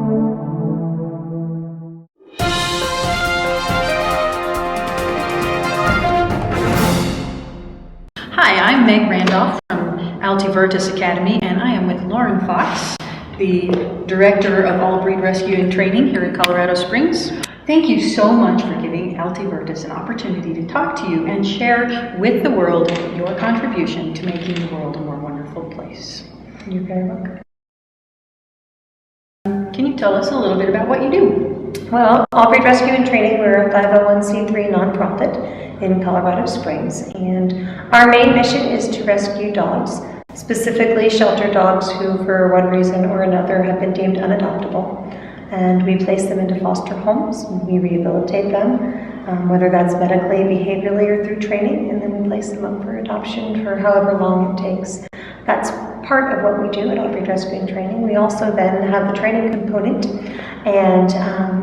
Hi, I'm Meg Randolph from Altivertis Academy, and I am with Lauren Fox, the Director of All Breed Rescue and Training here in Colorado Springs. Thank you so much for giving Altivertis an opportunity to talk to you and share with the world your contribution to making the world a more wonderful place. You're very welcome. Can you tell us a little bit about what you do? Well, All Breed Rescue and Training, we're a 501c3 nonprofit in Colorado Springs, and our main mission is to rescue dogs, specifically shelter dogs who for one reason or another have been deemed unadoptable. And we place them into foster homes, we rehabilitate them, whether that's medically, behaviorally, or through training, and then we place them up for adoption for however long it takes. That's part of what we do at All Breed Rescue and Training. We also then have the training component, and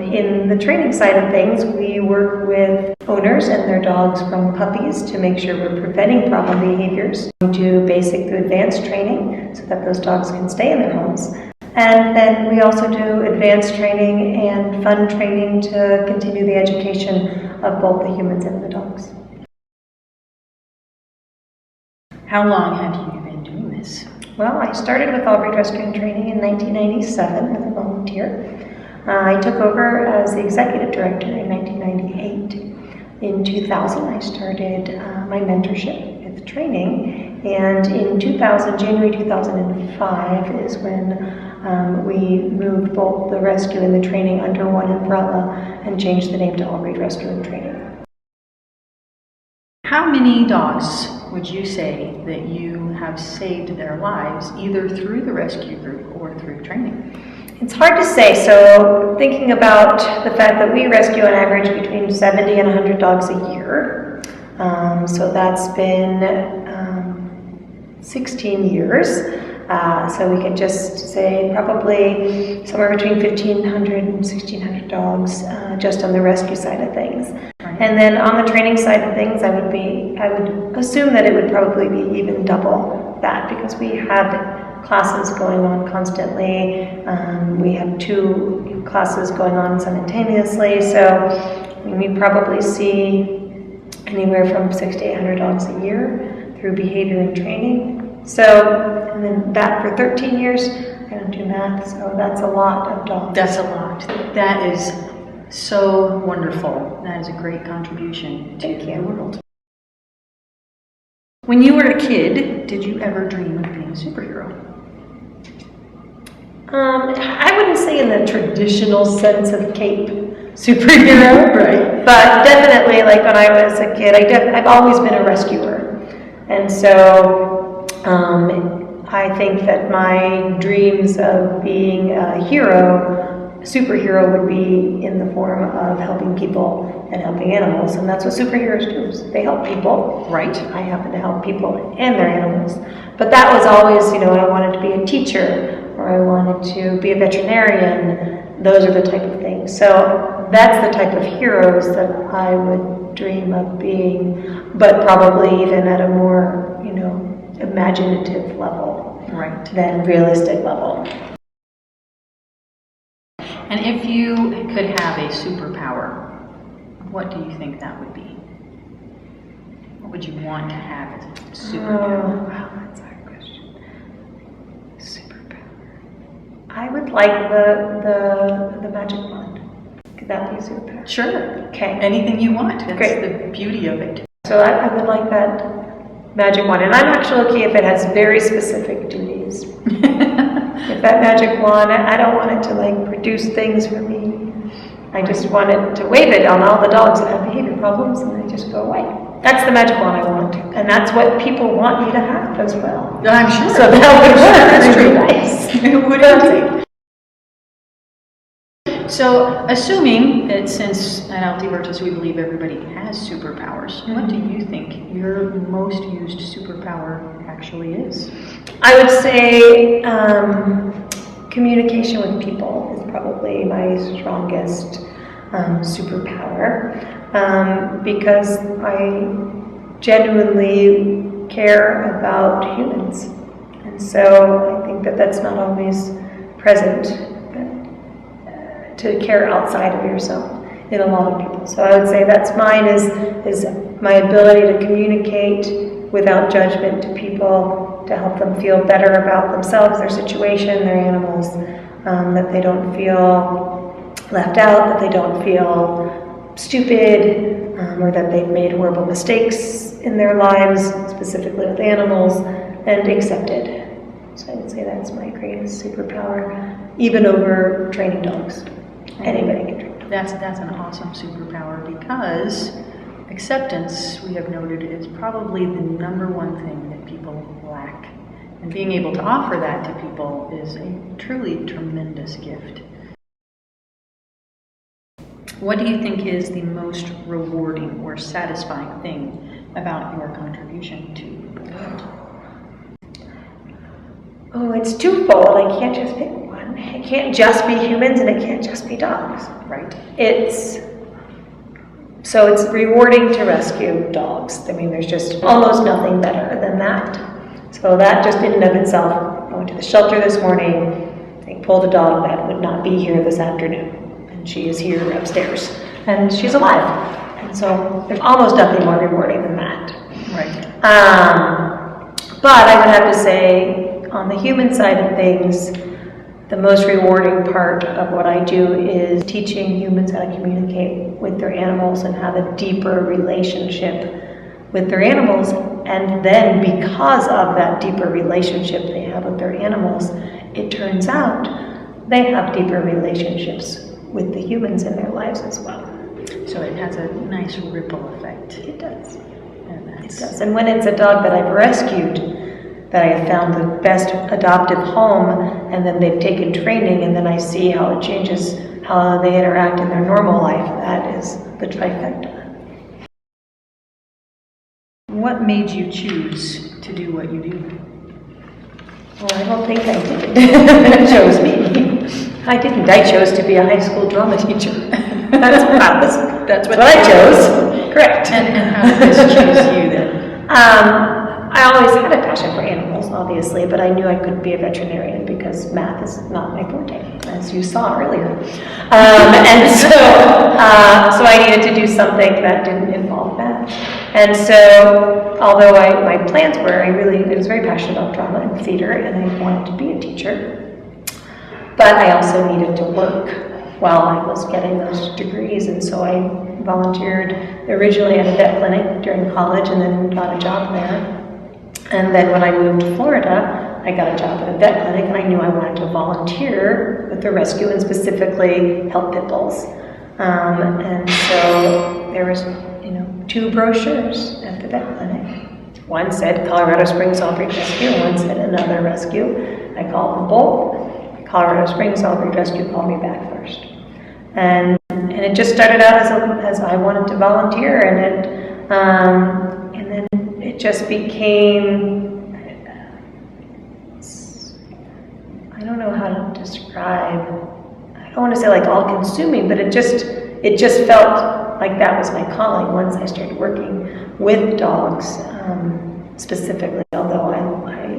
in the training side of things, we work with owners and their dogs from puppies to make sure we're preventing problem behaviors. We do basic to advanced training so that those dogs can stay in their homes. And then we also do advanced training and fun training to continue the education of both the humans and the dogs. How long have you been doing this? Well, I started with All Breed Rescue and Training in 1997 as a volunteer. I took over as the executive director in 1998. In 2000, I started my mentorship with training, and in January 2005 is when we moved both the rescue and the training under one umbrella and changed the name to All Breed Rescue and Training. How many dogs would you say that you have saved their lives, either through the rescue group or through training? It's hard to say. So thinking about the fact that we rescue on average between 70 and 100 dogs a year. So that's been 16 years. So we could just say probably somewhere between 1,500 and 1,600 dogs just on the rescue side of things. Right. And then on the training side of things, I would assume that it would probably be even double that, because we have classes going on constantly. We have 2 classes going on simultaneously, so we probably see anywhere from 600 to 800 dogs a year through behavior and training. So, and then that for 13 years, I don't do math, so that's a lot of dogs. That's a lot. That is so wonderful. That is a great contribution to the world. When you were a kid, did you ever dream of being a superhero? I wouldn't say in the traditional sense of cape superhero, Right. But definitely, like when I was a kid, I've always been a rescuer, and so I think that my dreams of being a superhero would be in the form of helping people and helping animals, and that's what superheroes do. Is they help people. Right. I happen to help people and their animals, but that was always, I wanted to be a teacher, or I wanted to be a veterinarian. Those are the type of things. So that's the type of heroes that I would dream of being, but probably even at a more, imaginative level, Right. than realistic level. And if you could have a superpower, what do you think that would be? What would you want to have as a superpower? Wow, that's a hard question. Superpower. I would like the magic wand. Could that be a superpower? Sure. Okay. Anything you want. That's Great. the beauty of it. So I would like that magic wand, and I'm actually okay if it has very specific duties. If that magic wand, I don't want it to produce things for me. I just want it to wave it on all the dogs that have behavior problems, and they just go away. That's the magic wand I want, and that's what people want me to have as well. I'm sure. So that would work. That's That'd true. be nice. It would indeed. So, assuming that since at Altivertis we believe everybody has superpowers, what do you think your most used superpower actually is? I would say communication with people is probably my strongest superpower, because I genuinely care about humans, and so I think that that's not always present. But to care outside of yourself in a lot of people. So I would say that's mine, is my ability to communicate without judgment to people, to help them feel better about themselves, their situation, their animals, that they don't feel left out, that they don't feel stupid, or that they've made horrible mistakes in their lives, specifically with animals, and accepted. So I would say that's my greatest superpower, even over training dogs. Anybody can train dogs. That's an awesome superpower, because acceptance, we have noted, is probably the number one thing that people lack. And being able to offer that to people is a truly tremendous gift. What do you think is the most rewarding or satisfying thing about your contribution to the world? Oh, it's twofold. I can't just pick one. It can't just be humans and it can't just be dogs. Right. It's rewarding to rescue dogs. I mean, there's just almost nothing better than that. So that just in and of itself, I went to the shelter this morning, I pulled a dog that would not be here this afternoon. And she is here upstairs. And she's alive. And so there's almost nothing more rewarding than that. Right. But I would have to say, on the human side of things, the most rewarding part of what I do is teaching humans how to communicate with their animals and have a deeper relationship with their animals. And then because of that deeper relationship they have with their animals, it turns out they have deeper relationships with the humans in their lives as well. So it has a nice ripple effect. It does. And It does. And when it's a dog that I've rescued, that I have found the best adoptive home, and then they've taken training, and then I see how it changes how they interact in their normal life, that is the trifecta. what made you choose to do what you do? Well, I don't think I did. It chose me. I didn't. I chose to be a high school drama teacher. That's what I chose. Correct. And how did this choose you then? I always had a passion for animals, obviously, but I knew I couldn't be a veterinarian because math is not my forte, as you saw earlier. And so I needed to do something that didn't involve math. And so, although my plans were, I was very passionate about drama and theater, and I wanted to be a teacher, but I also needed to work while I was getting those degrees, and so I volunteered originally at a vet clinic during college and then got a job there. And then when I moved to Florida, I got a job at a vet clinic, and I knew I wanted to volunteer with the rescue and specifically help pit bulls. And so there was, 2 brochures at the vet clinic. One said Colorado Springs All-Breed Rescue, and one said another rescue. I called them both. Colorado Springs All-Breed Rescue called me back first. And it just started out as I wanted to volunteer, and then it just became, I don't know how to describe, I don't want to say like all-consuming, but it just felt like that was my calling once I started working with dogs, specifically, although I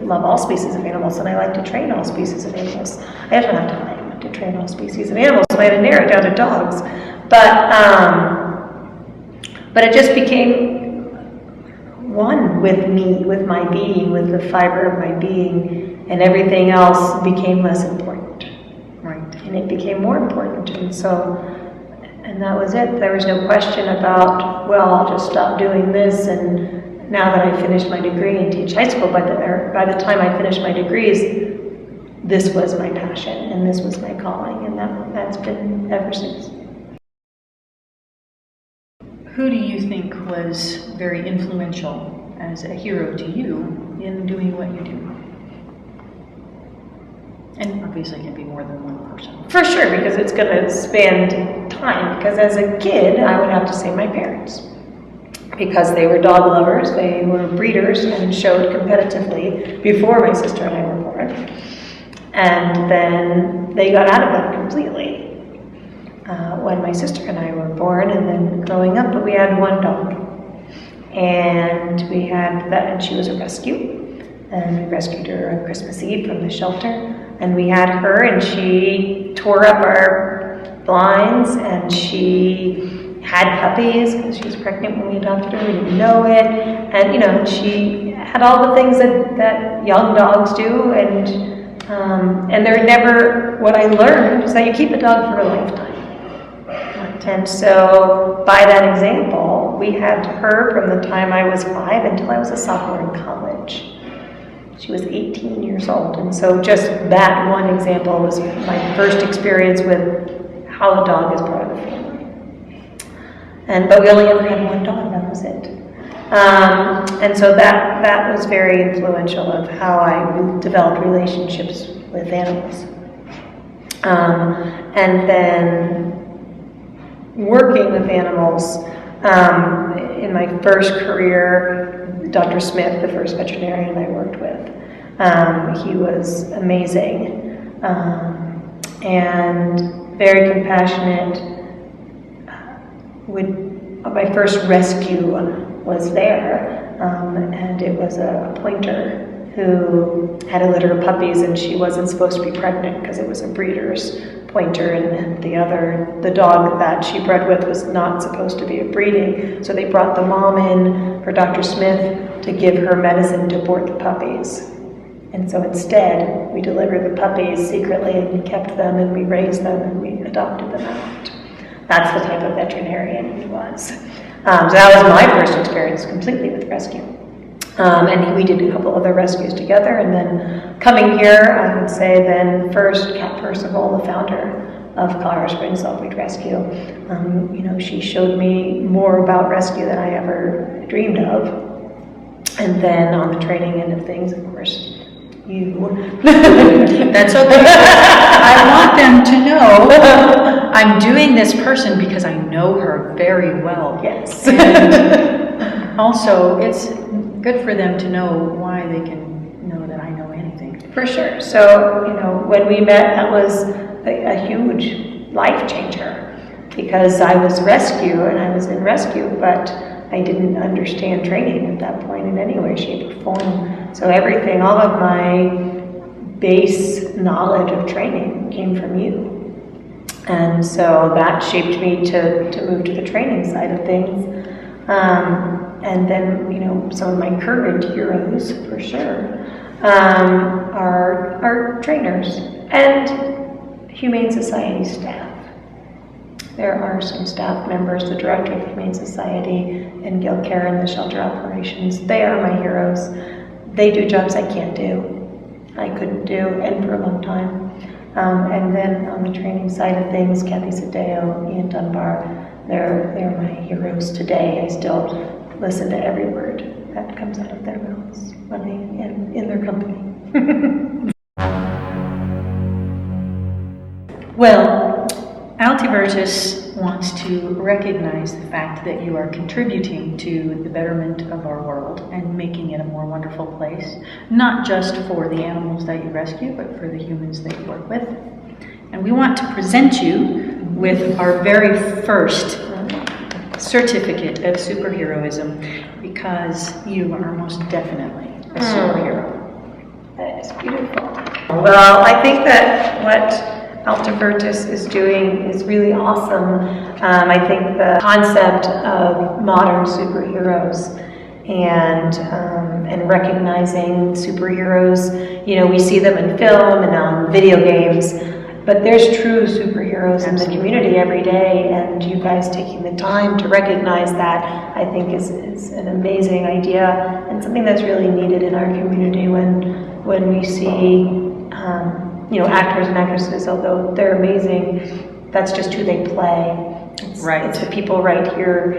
love all species of animals and I like to train all species of animals. I don't have time to train all species of animals, so I had to narrow it down to dogs. But it just became one with me, with my being, with the fiber of my being, and everything else became less important. Right. And it became more important, and that was it. There was no question about, well, I'll just stop doing this, and now that I finished my degree and teach high school, by the time I finished my degrees, this was my passion, and this was my calling, and that's been ever since. Who do you think was very influential as a hero to you in doing what you do? And obviously it can be more than one person. For sure, because it's going to span time. Because as a kid, I would have to say my parents. Because they were dog lovers, they were breeders, and showed competitively before my sister and I were born. And then they got out of that completely when my sister and I were born, and then growing up. But we had one dog, and we had that, and she was a rescue, and we rescued her on Christmas Eve from the shelter. And we had her, and she tore up blinds, and she had puppies because she was pregnant when we adopted her. We didn't know it, and she had all the things that young dogs do, and they're never. What I learned is that you keep a dog for a lifetime. And so, by that example, we had her from the time I was 5 until I was a sophomore in college. She was 18 years old, and so just that one example was my first experience with how a dog is part of the family. But we only ever had one dog, that was it. And so that was very influential of how I developed relationships with animals. And then working with animals, in my first career, Dr. Smith, the first veterinarian I worked with, he was amazing and very compassionate. My first rescue was there, and it was a pointer who had a litter of puppies, and she wasn't supposed to be pregnant because it was a breeder's pointer, and the dog that she bred with was not supposed to be a breeding. So they brought the mom in for Dr. Smith to give her medicine to abort the puppies. And so instead, we delivered the puppies secretly, and we kept them, and we raised them, and we adopted them out. That's the type of veterinarian he was. So that was my first experience completely with rescue. And we did a couple other rescues together, and then coming here, I would say then first Kat Percival, the founder of Colorado Springs All-Breed Rescue. She showed me more about rescue than I ever dreamed of. And then on the training end of things, of course, you. That's okay. I want them to know I'm doing this person because I know her very well. Yes. And also, it's good for them to know why they can know that I know anything. For sure. So, when we met, that was a huge life changer because I was rescue and I was in rescue, but I didn't understand training at that point in any way, shape, or form. So everything, all of my base knowledge of training came from you. And so that shaped me to move to the training side of things. And then, some of my current heroes, for sure, are trainers and Humane Society staff. There are some staff members, the director of the Humane Society and Gil Karen, the shelter operations. They are my heroes. They do jobs I can't do. I couldn't do, and for a long time. And then on the training side of things, Kathy Sadeo, Ian Dunbar, they're my heroes today. I still listen to every word that comes out of their mouths when I am in their company. Well, Altivertis wants to recognize the fact that you are contributing to the betterment of our world and making it a more wonderful place, not just for the animals that you rescue, but for the humans that you work with. And we want to present you with our very first certificate of Superheroism, because you are most definitely a superhero. That is beautiful. Well, I think that what Altivertis is doing is really awesome. I think the concept of modern superheroes and recognizing superheroes, we see them in film and on video games, but there's true superheroes in the community every day, and you guys taking the time to recognize that, I think is an amazing idea and something that's really needed in our community when we see actors and actresses, although they're amazing, that's just who they play. It's the people right here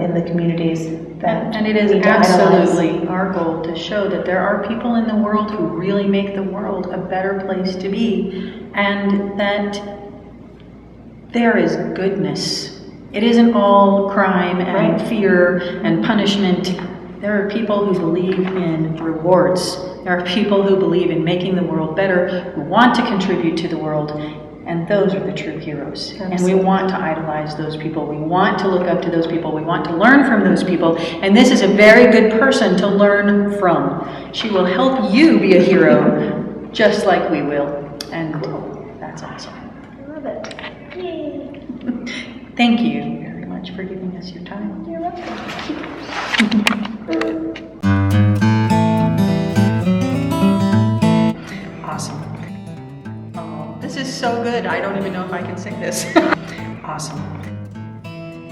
in the communities that and it is absolutely our goal to show that there are people in the world who really make the world a better place to be, and that there is goodness. It isn't all crime and fear and punishment. There are people who believe in rewards. There are people who believe in making the world better, who want to contribute to the world, and those are the true heroes. Absolutely. And we want to idolize those people. We want to look up to those people. We want to learn from those people. And this is a very good person to learn from. She will help you be a hero, just like we will. And that's awesome. I love it. Yay. Thank you very much for giving us your time. You're welcome. Awesome. Oh, this is so good. I don't even know if I can sing this. Awesome.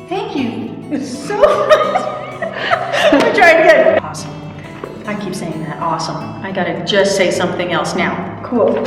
Thank you so much. Let me try it again. Awesome. I keep saying that. Awesome. I gotta just say something else now. Cool.